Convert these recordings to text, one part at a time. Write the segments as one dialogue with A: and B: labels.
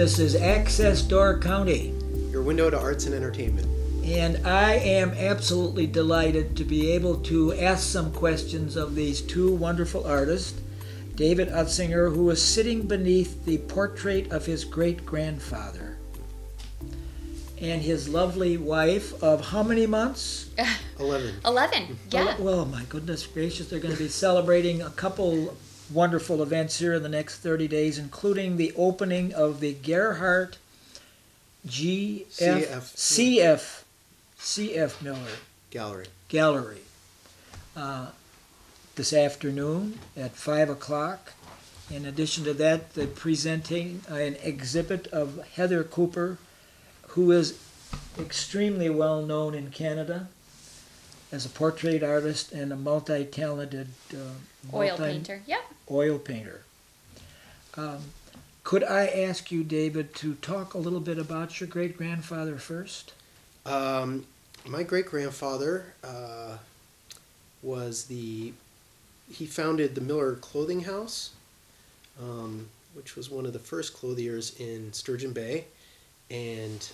A: This is Access Door County.
B: Your window to arts and entertainment.
A: And I am absolutely delighted to be able to ask some questions of these two wonderful artists, David Utzinger, who is sitting beneath the portrait of his great-grandfather, and his lovely wife of how many months?
B: 11.
C: 11, yeah.
A: Well, my goodness gracious, they're going to be celebrating a couple wonderful events here in the next 30 days, including the opening of the Gerhard CF Miller Gallery this afternoon at 5 o'clock. In addition to that, they're presenting an exhibit of Heather Cooper, who is extremely well known in Canada as a portrait artist and a multi-talented
C: Oil painter, yeah.
A: Oil painter. Could I ask you, David, to talk a little bit about your great-grandfather first?
B: My great-grandfather he founded the Miller Clothing House, which was one of the first clothiers in Sturgeon Bay. And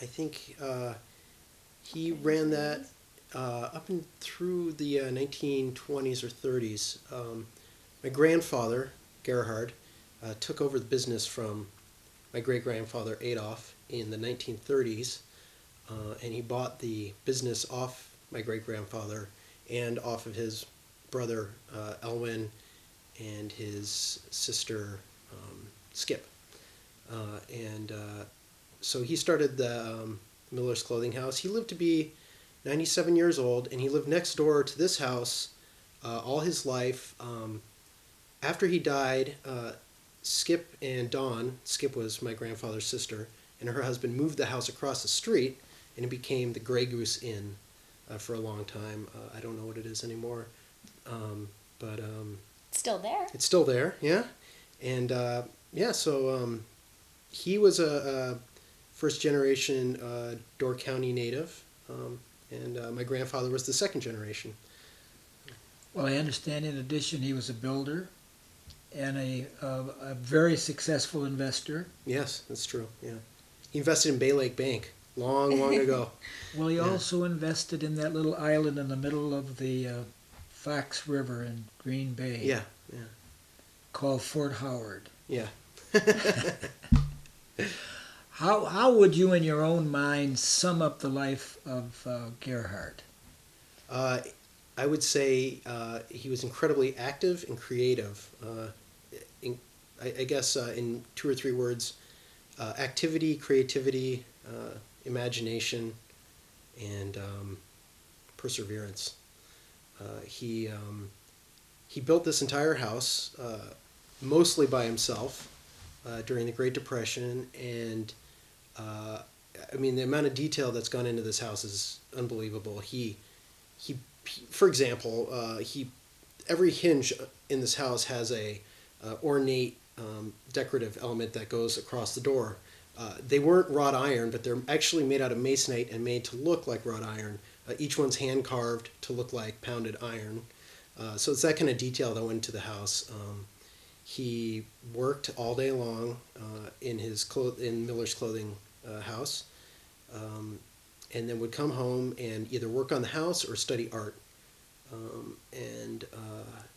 B: I think he ran that up and through the 1920s or 30s. My grandfather, Gerhard, took over the business from my great-grandfather Adolf in the 1930s, and he bought the business off my great-grandfather and off of his brother Elwin and his sister Skip. So he started the Miller's Clothing House. He lived to be 97 years old, and he lived next door to this house all his life. After he died, Skip and Dawn, Skip was my grandfather's sister, and her husband moved the house across the street, and it became the Grey Goose Inn for a long time. I don't know what it is anymore, but
C: Still there.
B: it's still there, yeah. And so he was a first-generation Door County native, and my grandfather was the second generation.
A: Well, I understand in addition he was a builder and a very successful investor.
B: Yes, that's true, yeah. He invested in Bay Lake Bank long ago.
A: Well, he also invested in that little island in the middle of the Fox River in Green Bay.
B: Yeah.
A: Called Fort Howard.
B: Yeah.
A: How would you, in your own mind, sum up the life of Gerhard?
B: I would say he was incredibly active and creative. I guess in 2 or 3 words, activity, creativity, imagination, and perseverance. He built this entire house mostly by himself during the Great Depression, and the amount of detail that's gone into this house is unbelievable. He for example, every hinge in this house has a ornate decorative element that goes across the door. They weren't wrought iron, but they're actually made out of masonite and made to look like wrought iron. Each one's hand carved to look like pounded iron. So it's that kind of detail that went into the house. He worked all day long in Miller's Clothing House, and then would come home and either work on the house or study art.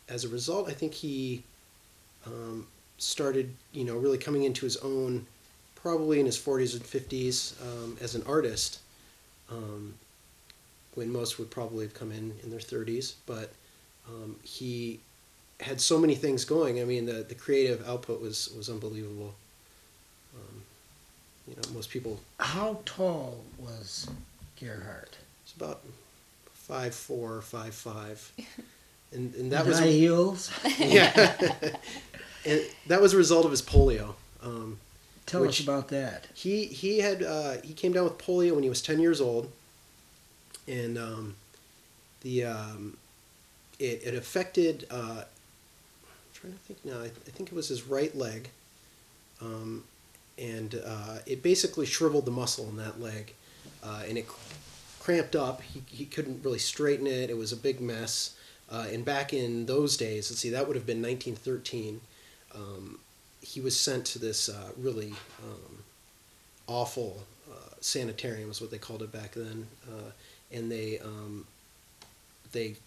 B: As a result, I think he started, really coming into his own probably in his 40s and 50s as an artist, when most would probably have come in their 30s. But he had so many things going. I mean, the creative output was unbelievable. Most people...
A: How tall was Gerhard?
B: It's about 5'4", 5'5". And that was...
A: High heels?
B: Yeah. And that was a result of his polio.
A: Tell us about that.
B: He came down with polio when he was 10 years old, and it affected. I'm trying to think now. I think it was his right leg, and it basically shriveled the muscle in that leg, and it cramped up. He couldn't really straighten it. It was a big mess. And back in those days, let's see, that would have been 1913. he was sent to this really awful sanitarium, is what they called it back then, and they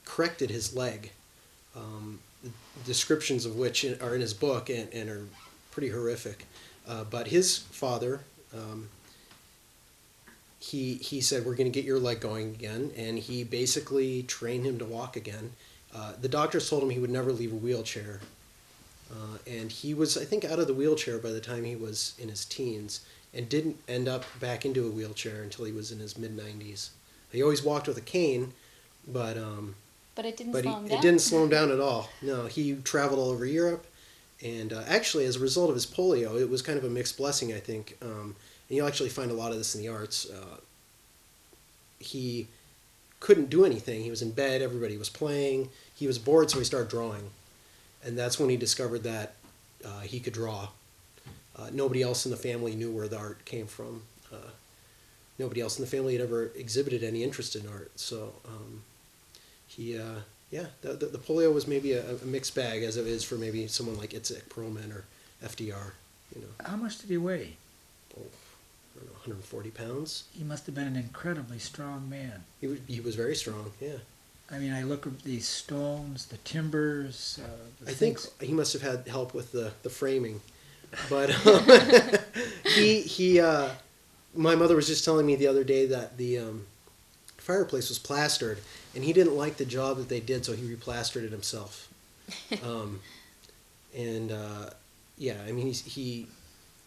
B: corrected his leg, descriptions of which are in his book and are pretty horrific. But his father, he said, we're going to get your leg going again, and he basically trained him to walk again. The doctors told him he would never leave a wheelchair, and he was, I think, out of the wheelchair by the time he was in his teens, and didn't end up back into a wheelchair until he was in his mid-90s. He always walked with a cane, but
C: it didn't slow him down.
B: It didn't slow him down at all. No, he traveled all over Europe, and actually, as a result of his polio, it was kind of a mixed blessing, I think. And you'll actually find a lot of this in the arts. He couldn't do anything. He was in bed. Everybody was playing. He was bored, so he started drawing, and that's when he discovered that he could draw. Nobody else in the family knew where the art came from. Nobody else in the family had ever exhibited any interest in art. So the polio was maybe a mixed bag, as it is for maybe someone like Itzhak Perlman or FDR.
A: How much did he weigh?
B: I don't know, 140 pounds.
A: He must have been an incredibly strong man.
B: He was very strong, yeah. I
A: mean, I look at these stones, the timbers.
B: I think he must have had help with the framing. But my mother was just telling me the other day that the fireplace was plastered, and he didn't like the job that they did, so he replastered it himself. I mean, he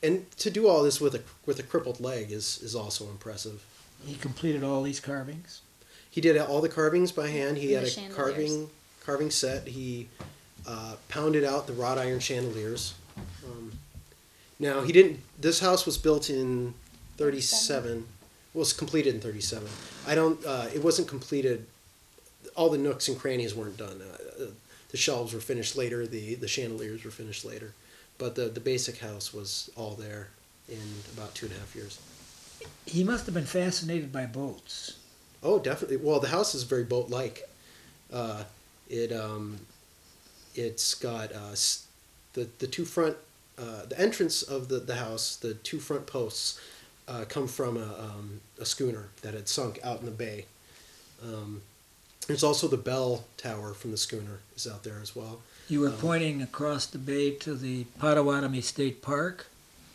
B: and to do all this with a crippled leg is also impressive.
A: He completed all these carvings?
B: He did all the carvings by hand. He
C: And
B: had a carving set. He pounded out the wrought iron chandeliers. Now, he didn't. This house was built in 37. Was completed in 37. It wasn't completed. All the nooks and crannies weren't done. The shelves were finished later. The chandeliers were finished later. But the basic house was all there in about 2.5 years.
A: He must have been fascinated by boats.
B: Oh, definitely. Well, the house is very boat-like. It's got the two front. The entrance of the house, the two front posts, come from a schooner that had sunk out in the bay. There's also the bell tower from the schooner is out there as well.
A: You were pointing across the bay to the Potawatomi State Park?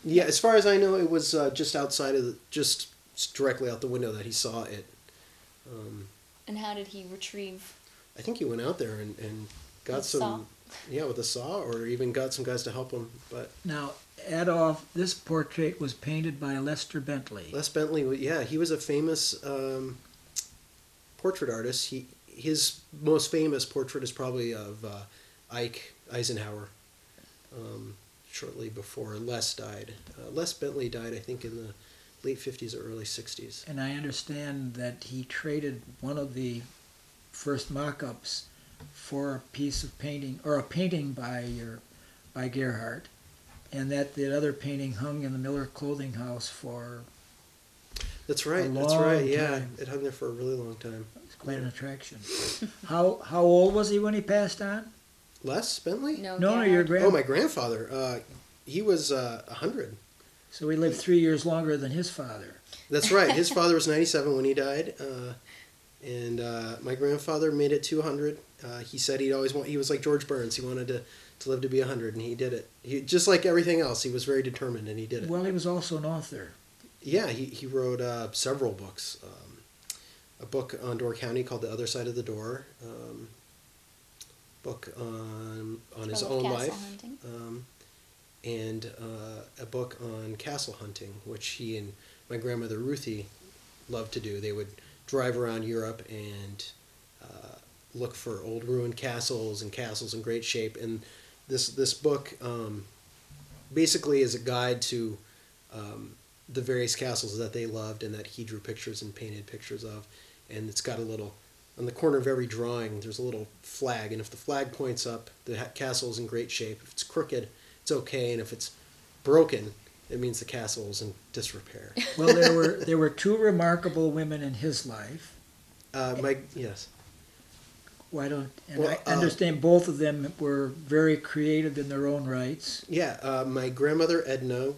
B: Yeah, as far as I know, it was just outside of just directly out the window that he saw it.
C: And how did he retrieve?
B: I think he went out there and got some.
C: Saw?
B: Yeah, with a saw, or even got some guys to help him. But
A: now, Adolf, this portrait was painted by Lester Bentley.
B: Les Bentley, yeah, he was a famous portrait artist. His most famous portrait is probably of Ike Eisenhower, shortly before Les died. Les Bentley died, I think, in the late 50s or early 60s.
A: And I understand that he traded one of the first mock-ups for a piece of painting, or a painting by Gerhard, and that the other painting hung in the Miller Clothing House for
B: That's right. Yeah,
A: time.
B: it hung there for a really long time.
A: It's quite an attraction. How old was he when he passed on?
B: Les Bentley?
C: No,
A: your
C: Gerhard.
B: Oh, my grandfather. He was 100.
A: So he lived 3 years longer than his father.
B: That's right. His father was 97 when he died, and my grandfather made it to 100. He said he was like George Burns. He wanted to live to be 100, and he did it. He, just like everything else, he was very determined, and he did it.
A: Well, he was also an author.
B: Yeah, he wrote several books. A book on Door County called The Other Side of the Door. Book on his own life. And a book on castle hunting, which he and my grandmother Ruthie loved to do. They would drive around Europe and look for old ruined castles and castles in great shape. And this book basically is a guide to the various castles that they loved and that he drew pictures and painted pictures of. And it's got a little, on the corner of every drawing, there's a little flag. And if the flag points up, the castle is in great shape. If it's crooked, it's okay. And if it's broken, it means the castle is in disrepair.
A: Well, there were two remarkable women in his life.
B: Yes.
A: Why don't? And
B: Well,
A: I understand both of them were very creative in their own rights.
B: Yeah, my grandmother Edna,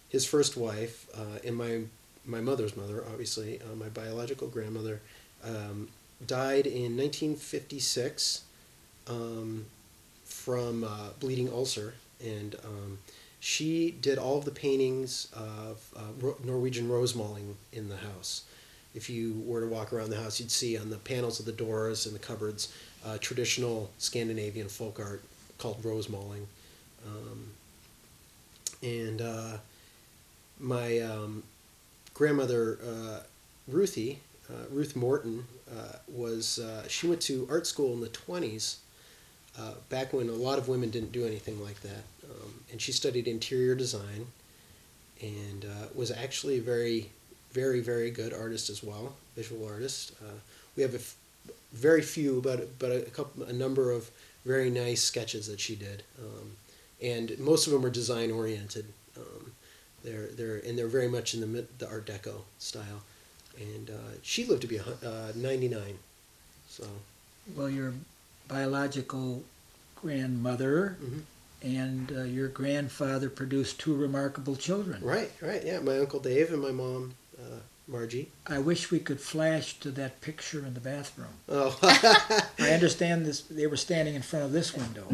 B: his first wife, and my mother's mother, obviously, my biological grandmother, died in 1956 from bleeding ulcer, and she did all of the paintings of Norwegian rose mauling in the house. If you were to walk around the house, you'd see on the panels of the doors and the cupboards traditional Scandinavian folk art called rose mauling. And my grandmother, Ruth Morton, she went to art school in the 20s, back when a lot of women didn't do anything like that. And she studied interior design and was actually a very, very, very good artist as well, visual artist. We have very few, but a number of very nice sketches that she did, and most of them are design oriented. They're very much in the Art Deco style, and she lived to be 99. So,
A: Well, your biological grandmother
B: mm-hmm.
A: and your grandfather produced two remarkable children.
B: Right, yeah. My Uncle Dave and my mom, Margie.
A: I wish we could flash to that picture in the bathroom.
B: Oh,
A: I understand this. They were standing in front of this window.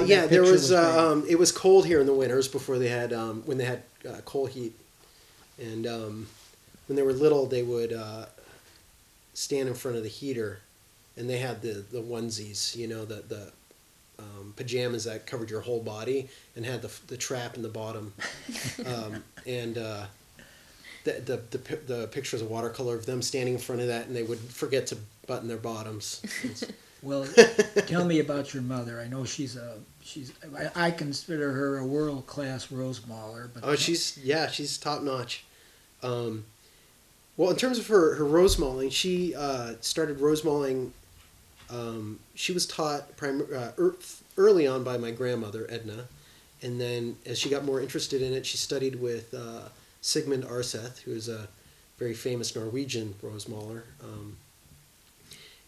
B: yeah. There was.
A: Was
B: it was cold here in the winters before they had when they had coal heat, and when they were little, they would stand in front of the heater, and they had the onesies, the pajamas that covered your whole body and had the trap in the bottom, and the pictures of watercolor of them standing in front of that, and they would forget to button their bottoms.
A: Well, tell me about your mother. I know I consider her a world-class rose mauler. But
B: she's top notch. Well, in terms of her rose mauling, she started rose mauling. She was taught early on by my grandmother Edna, and then as she got more interested in it, she studied with Sigmund Arseth, who is a very famous Norwegian rose mauler.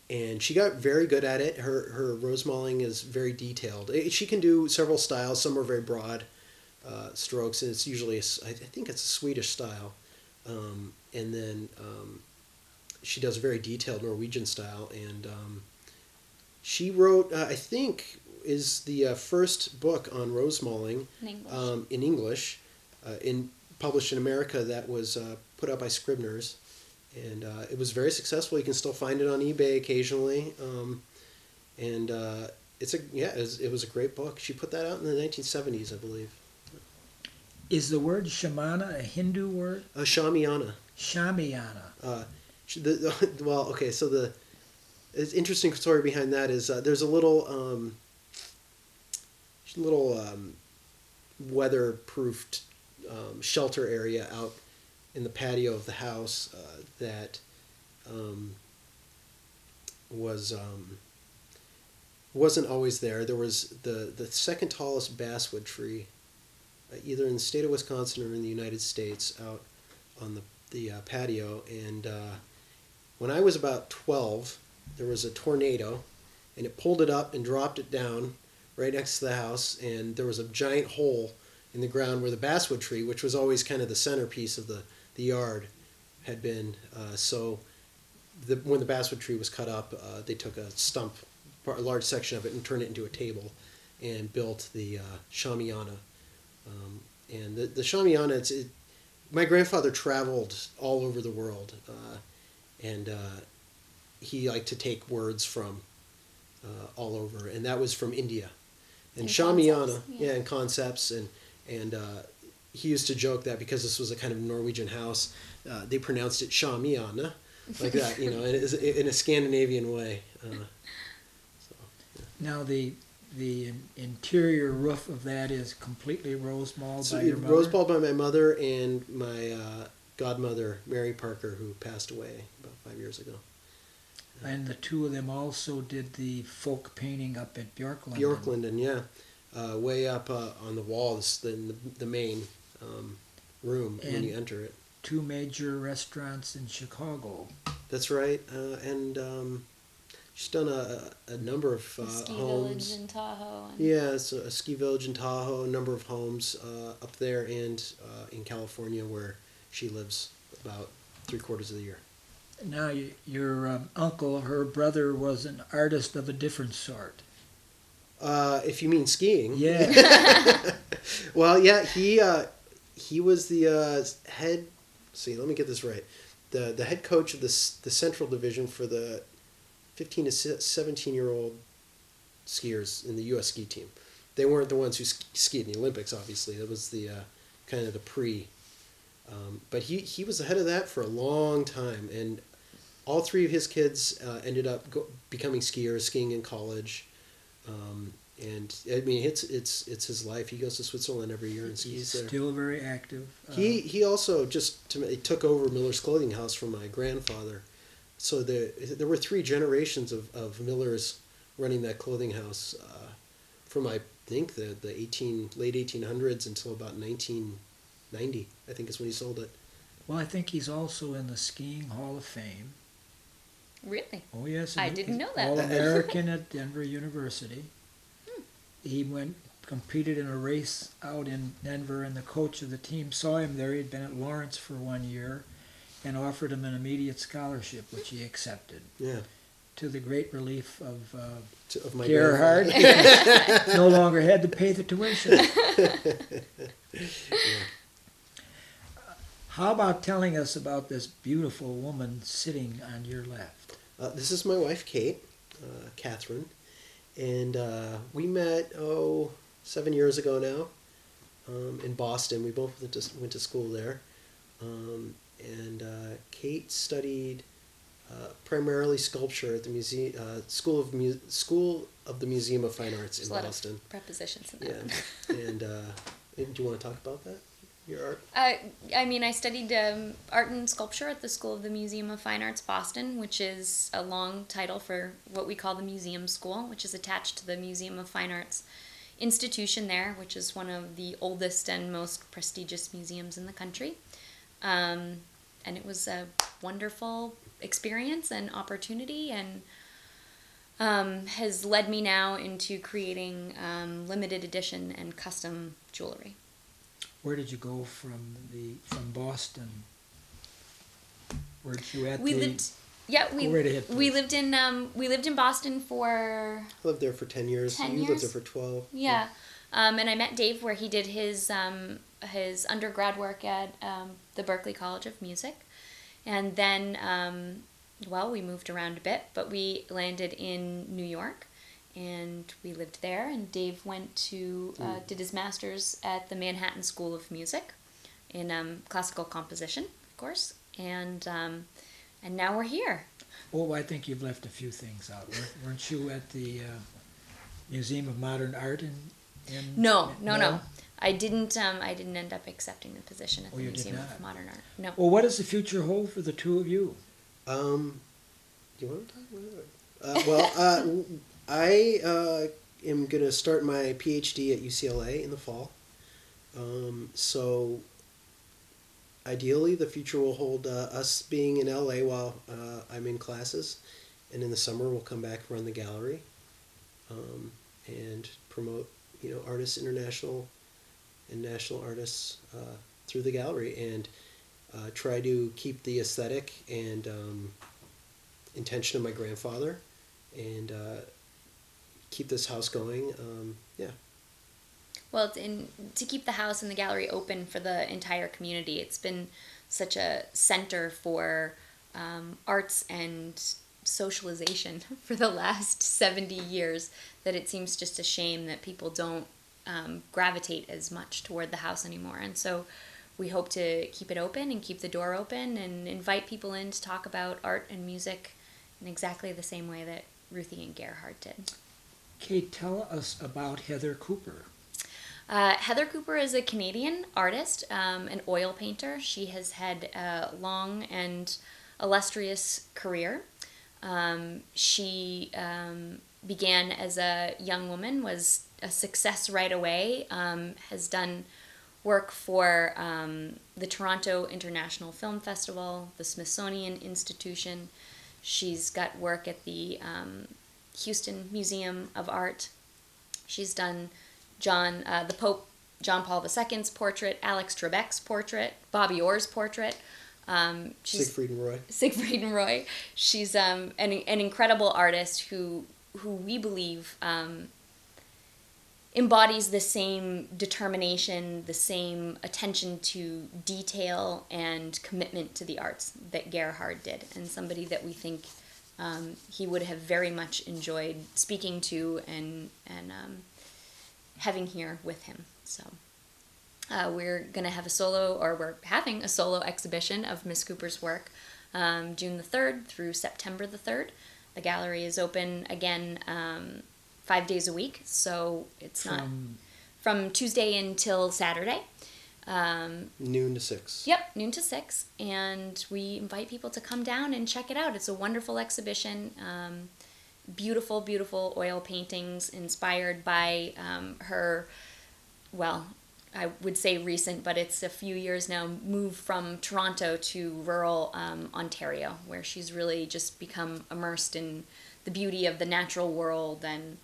B: And she got very good at it. Her rose mauling is very detailed. She can do several styles. Some are very broad strokes, and it's usually I think it's a Swedish style. And then she does a very detailed Norwegian style. And she wrote, I think, is the first book on rose mauling in English, published in America, that was put out by Scribner's. And it was very successful. You can still find it on eBay occasionally, and it was a great book. She put that out in the 1970s, I believe.
A: Is the word shamana a Hindu word?
B: Shamiana.
A: Shamiana.
B: Well, okay. So the interesting story behind that is there's a little weatherproofed shelter area out in the patio of the house that wasn't always there. There was the second tallest basswood tree, either in the state of Wisconsin or in the United States, out on the patio. And when I was about 12, there was a tornado, and it pulled it up and dropped it down right next to the house, and there was a giant hole in the ground where the basswood tree, which was always kind of the centerpiece of the yard, had been. When the basswood tree was cut up, they took a stump, a large section of it, and turned it into a table, and built the shamiana. And the shamiana, my grandfather traveled all over the world, and he liked to take words from all over, and that was from India. And shamiana, and concepts, and he used to joke that because this was a kind of Norwegian house, they pronounced it shamiana, like that, in a Scandinavian way.
A: Now the interior roof of that is completely rose mauled by your mother?
B: Rose mauled by my mother and my godmother, Mary Parker, who passed away about 5 years ago.
A: And the two of them also did the folk painting up at Bjorklund.
B: Bjorklund, yeah. Way up on the walls, the main room when you enter it.
A: Two major restaurants in Chicago.
B: That's right. And She's done a number of
C: ski
B: homes.
C: village in Tahoe. And
B: Yeah, it's a ski village in Tahoe, a number of homes up there, and in California where she lives about 3/4 of the year.
A: Now, your uncle, her brother, was an artist of a different sort.
B: If you mean skiing.
A: Yeah.
B: Well, yeah, he was the head. See, let me get this right. The head coach of the Central Division for the 15 to 17-year-old skiers in the U.S. ski team. They weren't the ones who skied in the Olympics, obviously. That was the kind of the pre. But he was the head of that for a long time, and all three of his kids ended up becoming skiers, skiing in college. And I mean, it's his life. He goes to Switzerland every year and skis there.
A: Still very active.
B: He also he took over Miller's Clothing House from my grandfather. So there were 3 generations of Millers running that clothing house from I think the late 1800s until about 1990. I think is when he sold it.
A: Well, I think he's also in the Skiing Hall of Fame.
C: really?
A: Oh, yes.
C: I didn't know that.
A: All-American at Denver University. He competed in a race out in Denver, and the coach of the team saw him there. He'd been at Lawrence for 1 year and offered him an immediate scholarship, which he accepted.
B: Yeah.
A: To the great relief of
B: My
A: Gerhard. No longer had to pay the tuition. How about telling us about this beautiful woman sitting on your left?
B: This is my wife, Kate, Kathryn, and we met 7 years ago now in Boston. We both went to school there, and Kate studied primarily sculpture at the School of the Museum of Fine Arts in
C: There's a lot
B: Boston.
C: of prepositions in that.
B: Yeah, and do you want to talk about that? Your art?
C: I mean, I studied art and sculpture at the School of the Museum of Fine Arts, Boston, which is a long title for what we call the Museum School, which is attached to the Museum of Fine Arts institution there, which is one of the oldest and most prestigious museums in the country. And it was a wonderful experience and opportunity, and has led me now into creating limited edition and custom jewelry.
A: Where did you go from Boston? Where did you at?
C: We lived in Boston for
B: I lived there for 10 years.
C: 10
B: You
C: years?
B: lived there for 12.
C: Yeah. And I met Dave where he did his undergrad work at the Berklee College of Music. And then, we moved around a bit, but we landed in New York, and we lived there. And Dave went to, did his master's at the Manhattan School of Music in classical composition, of course. And now we're here.
A: Oh, I think you've left a few things out. Weren't you at the Museum of Modern Art in
C: No. I didn't end up accepting the position at the
A: you
C: Museum
A: did not.
C: of Modern Art. No.
A: Well, what does the future hold for the two of you?
B: Do you want to talk about it? I am going to start my PhD at UCLA in the fall. So ideally, the future will hold us being in LA while I'm in classes, and in the summer we'll come back, run the gallery, and promote artists, international and national artists through the gallery, and try to keep the aesthetic and intention of my grandfather, and keep this house going.
C: Well, to keep the house and the gallery open for the entire community. It's been such a center for arts and socialization for the last 70 years that it seems just a shame that people don't gravitate as much toward the house anymore. And so we hope to keep it open and keep the door open and invite people in to talk about art and music in exactly the same way that Ruthie and Gerhard did.
A: Kate, tell us about Heather Cooper.
C: Heather Cooper is a Canadian artist, an oil painter. She has had a long and illustrious career. She began as a young woman, was a success right away, has done work for the Toronto International Film Festival, the Smithsonian Institution. She's got work at the Houston Museum of Art. She's done the Pope John Paul II's portrait, Alex Trebek's portrait, Bobby Orr's portrait.
B: Siegfried and Roy.
C: Siegfried and Roy. She's an incredible artist who we believe embodies the same determination, the same attention to detail and commitment to the arts that Gerhard did, and somebody that we think he would have very much enjoyed speaking to and having here with him. So we're going to have we're having a solo exhibition of Miss Cooper's work June the 3rd through September the 3rd. The gallery is open again 5 days a week, so it's not from Tuesday until Saturday.
B: Noon to 6.
C: Yep, noon to 6, and we invite people to come down and check it out. It's a wonderful exhibition. Beautiful, beautiful oil paintings inspired by her, well, I would say recent, but it's a few years now, move from Toronto to rural Ontario, where she's really just become immersed in the beauty of the natural world and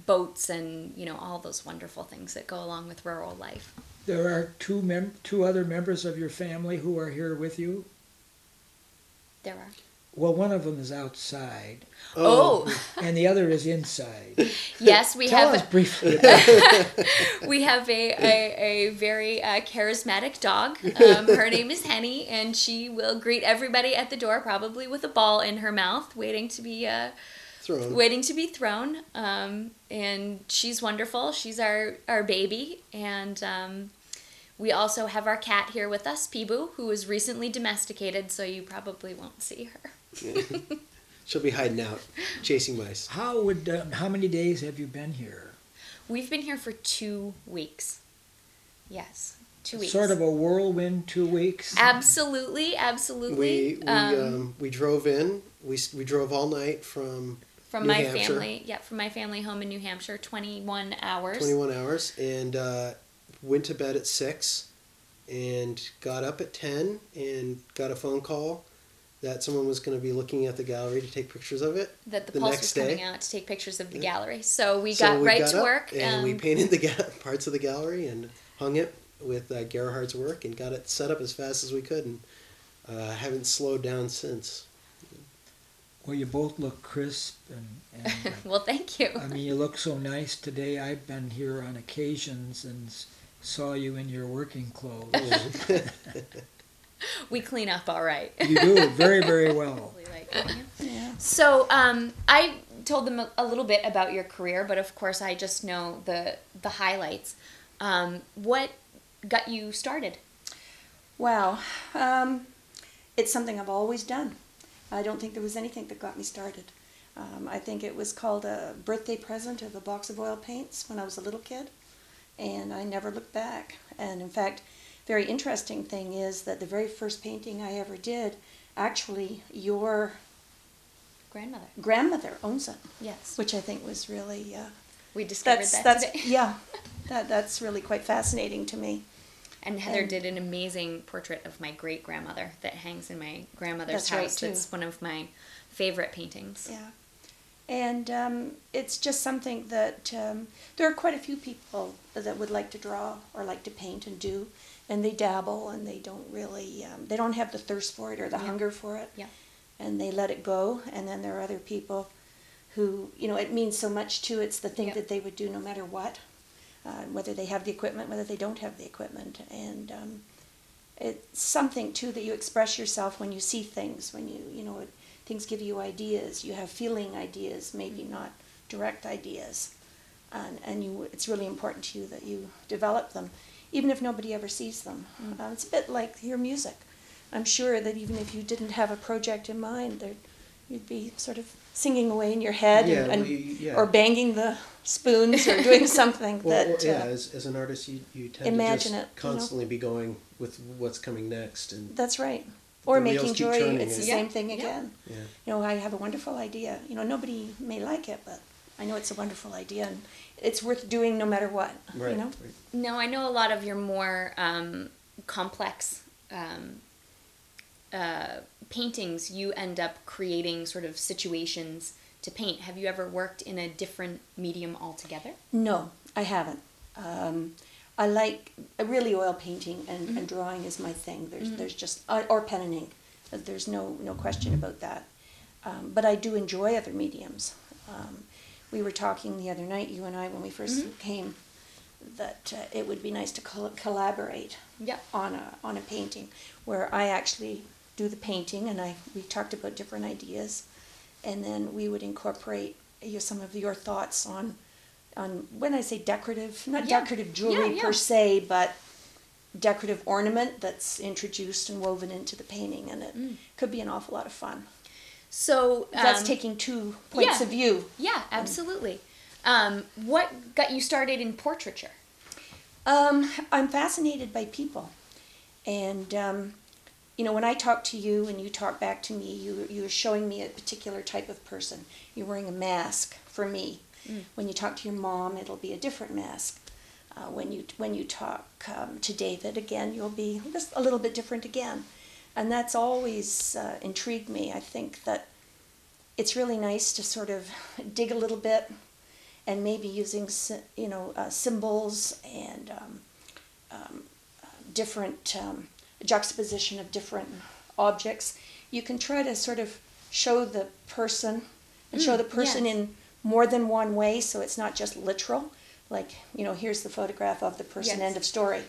C: boats and, you know, all those wonderful things that go along with rural life.
A: There are two other members of your family who are here with you?
C: There are.
A: Well, one of them is outside.
C: Oh.
A: And the other is inside.
C: Yes, we
A: Tell
C: have.
A: us briefly about it.
C: We have a very charismatic dog. Her name is Henny, and she will greet everybody at the door, probably with a ball in her mouth, waiting to be thrown. And she's wonderful. She's our baby, and we also have our cat here with us, Peeboo, who was recently domesticated, so you probably won't see her.
B: She'll be hiding out, chasing mice.
A: How many days have you been here?
C: We've been here for 2 weeks. Yes, 2 weeks.
A: Sort of a whirlwind 2 weeks?
C: Absolutely.
B: We drove in. We drove all night from
C: New Hampshire. From my family home in New Hampshire, 21 hours.
B: 21 hours, and went to bed at 6, and got up at 10, and got a phone call that someone was going to be looking at the gallery to take pictures of it.
C: That the Pulse was coming out to take pictures of the gallery. So we got right to work.
B: And we painted the parts of the gallery and hung it with Gerhard's work and got it set up as fast as we could, and haven't slowed down since.
A: Well, you both look crisp and
C: well, thank you.
A: I mean, you look so nice today. I've been here on occasions and saw you in your working clothes.
C: We clean up all right.
A: You do very, very well.
C: Yeah. So I told them a little bit about your career, but of course I just know the highlights. What got you started?
D: Wow. It's something I've always done. I don't think there was anything that got me started. I think it was called a birthday present of a box of oil paints when I was a little kid, and I never looked back. And in fact, very interesting thing is that the very first painting I ever did, actually your grandmother owns it.
C: Yes.
D: Which I think was really
C: we discovered that today.
D: Yeah, that's really quite fascinating to me.
C: And Heather did an amazing portrait of my great-grandmother that hangs in my grandmother's
D: That's right,
C: house.
D: too.
C: That's one of my favorite paintings.
D: Yeah. And it's just something that there are quite a few people that would like to draw or like to paint and do, and they dabble and they don't really, they don't have the thirst for it or the hunger for it.
C: Yeah.
D: And they let it go. And then there are other people who, you know, it means so much to, it's the thing that they would do no matter what. Whether they have the equipment, whether they don't have the equipment. And it's something, too, that you express yourself when you see things, when you know, things give you ideas. You have feeling ideas, maybe not direct ideas. And it's really important to you that you develop them, even if nobody ever sees them. It's a bit like your music. I'm sure that even if you didn't have a project in mind, you'd be sort of singing away in your head or banging the spoons or doing something
B: as an artist you tend to just constantly be going with what's coming next, and
D: that's right. Or making joy, it's the same thing
C: Yeah.
D: again.
B: Yeah.
D: You know, I have a wonderful idea. You know, nobody may like it, but I know it's a wonderful idea, and it's worth doing no matter what.
B: Right.
D: You know?
B: Right.
C: No, I know a lot of your more complex paintings, you end up creating sort of situations to paint. Have you ever worked in a different medium altogether?
D: No, I haven't. I like really oil painting and drawing is my thing. There's just or pen and ink. There's no question about that. But I do enjoy other mediums. We were talking the other night, you and I, when we first came, that it would be nice to collaborate on a painting, where I actually do the painting, and we talked about different ideas, and then we would incorporate some of your thoughts on when I say decorative, not decorative jewelry per se, but decorative ornament that's introduced and woven into the painting, and it could be an awful lot of fun.
C: So
D: That's taking 2 points of view.
C: Yeah, absolutely. What got you started in portraiture?
D: I'm fascinated by people, and when I talk to you and you talk back to me, you're showing me a particular type of person. You're wearing a mask for me. When you talk to your mom, it'll be a different mask. When you talk to David again, you'll be just a little bit different again, and that's always intrigued me. I think that it's really nice to sort of dig a little bit, and maybe using symbols and different juxtaposition of different objects. You can try to sort of show the person and show the person in more than one way, so it's not just literal. Like, here's the photograph of the person, end of story.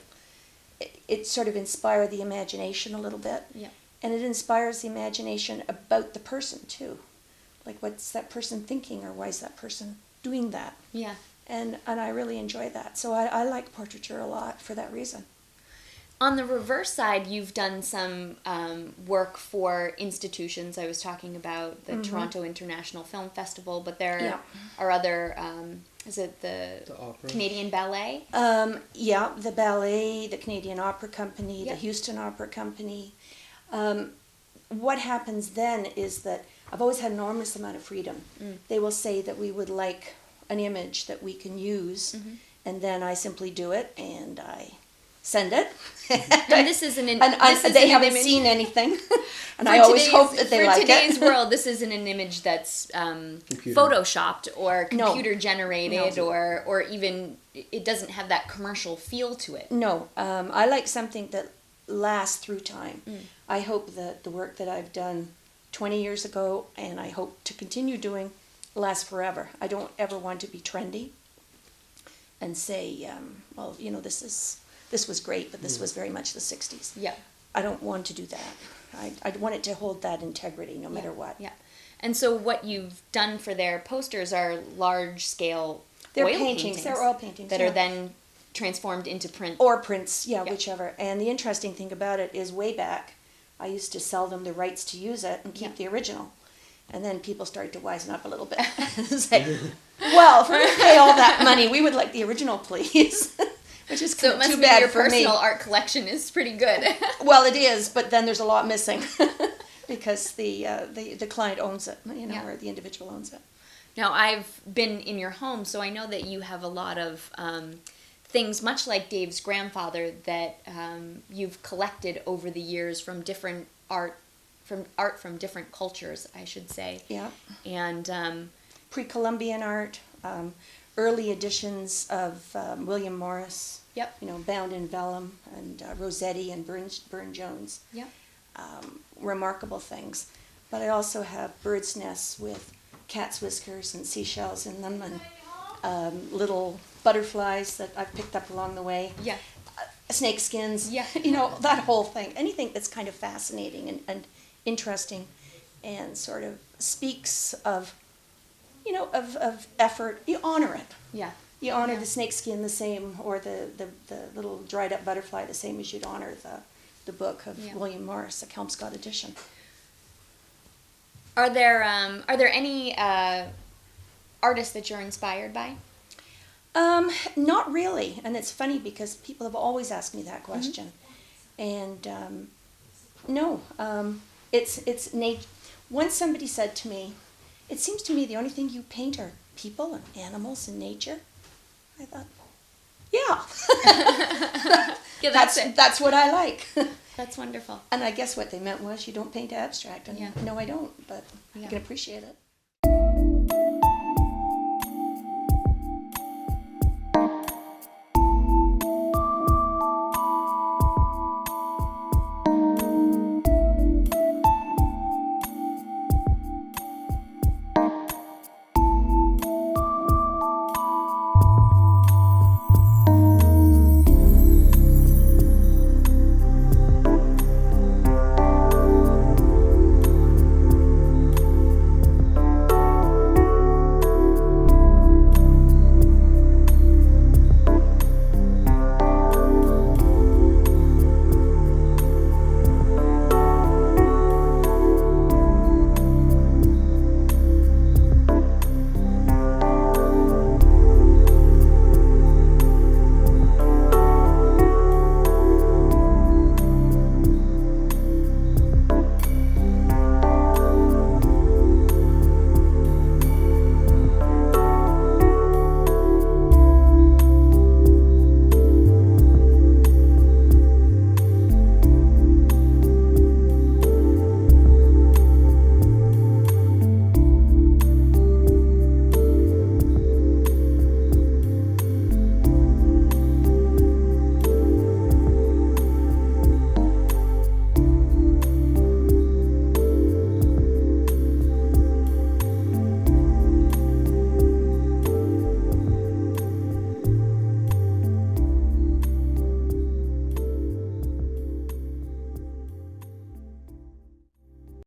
D: It sort of inspired the imagination a little bit.
C: Yeah.
D: And it inspires the imagination about the person, too. Like, what's that person thinking, or why is that person doing that?
C: Yeah.
D: And I really enjoy that. So I like portraiture a lot for that reason.
C: On the reverse side, you've done some work for institutions. I was talking about the Toronto International Film Festival, but there are other, is it the
B: opera.
C: Canadian Ballet?
D: The ballet, the Canadian Opera Company, the Houston Opera Company. What happens then is that I've always had an enormous amount of freedom. They will say that we would like an image that we can use, and then I simply do it, and I send it.
C: And this is
D: they haven't seen anything, and I always hope that they like it.
C: For today's world, this isn't an image that's photoshopped or computer generated, or even it doesn't have that commercial feel to it.
D: No, I like something that lasts through time. I hope that the work that I've done 20 years ago, and I hope to continue doing, lasts forever. I don't ever want to be trendy and say, this was great, but this was very much the 60s.
C: Yeah.
D: I don't want to do that. I want it to hold that integrity no matter what.
C: Yeah. And so what you've done for their posters are large-scale
D: They're
C: oil
D: paintings. They're oil paintings.
C: that are then transformed into print.
D: Or prints, whichever. And the interesting thing about it is way back, I used to sell them the rights to use it and keep the original. And then people started to wisen up a little bit. Say, well, if we're going to pay all that money, we would like the original, please. Which is
C: so it must
D: too
C: mean
D: bad
C: your
D: for
C: personal
D: me.
C: art collection is pretty good.
D: Well, it is, but then there's a lot missing because the client owns it, or the individual owns it.
C: Now, I've been in your home, so I know that you have a lot of things, much like Dave's grandfather, that you've collected over the years from different art from different cultures, I should say.
D: Yeah.
C: And
D: pre-Columbian art, early editions of William Morris.
C: Yep.
D: Bound in vellum, and Rossetti and Burne-Jones.
C: Yep.
D: Remarkable things. But I also have birds' nests with cat's whiskers and seashells in them, and little butterflies that I've picked up along the way.
C: Yeah.
D: Snake skins.
C: Yeah.
D: That whole thing. Anything that's kind of fascinating and interesting, and sort of speaks of effort. You honor it.
C: Yeah.
D: You honor the snake skin the same, or the little dried up butterfly the same as you'd honor the book of William Morris, the Kelmscott edition.
C: Are there any artists that you're inspired by?
D: Not really, and it's funny because people have always asked me that question, and no, it's nature. Once somebody said to me, "It seems to me the only thing you paint are people and animals and nature." I thought, yeah,
C: Yeah, that's it.
D: That's what I like.
C: That's wonderful.
D: And I guess what they meant was, you don't paint abstract. And
C: Yeah.
D: no, I don't, but I
C: Yeah.
D: can appreciate it.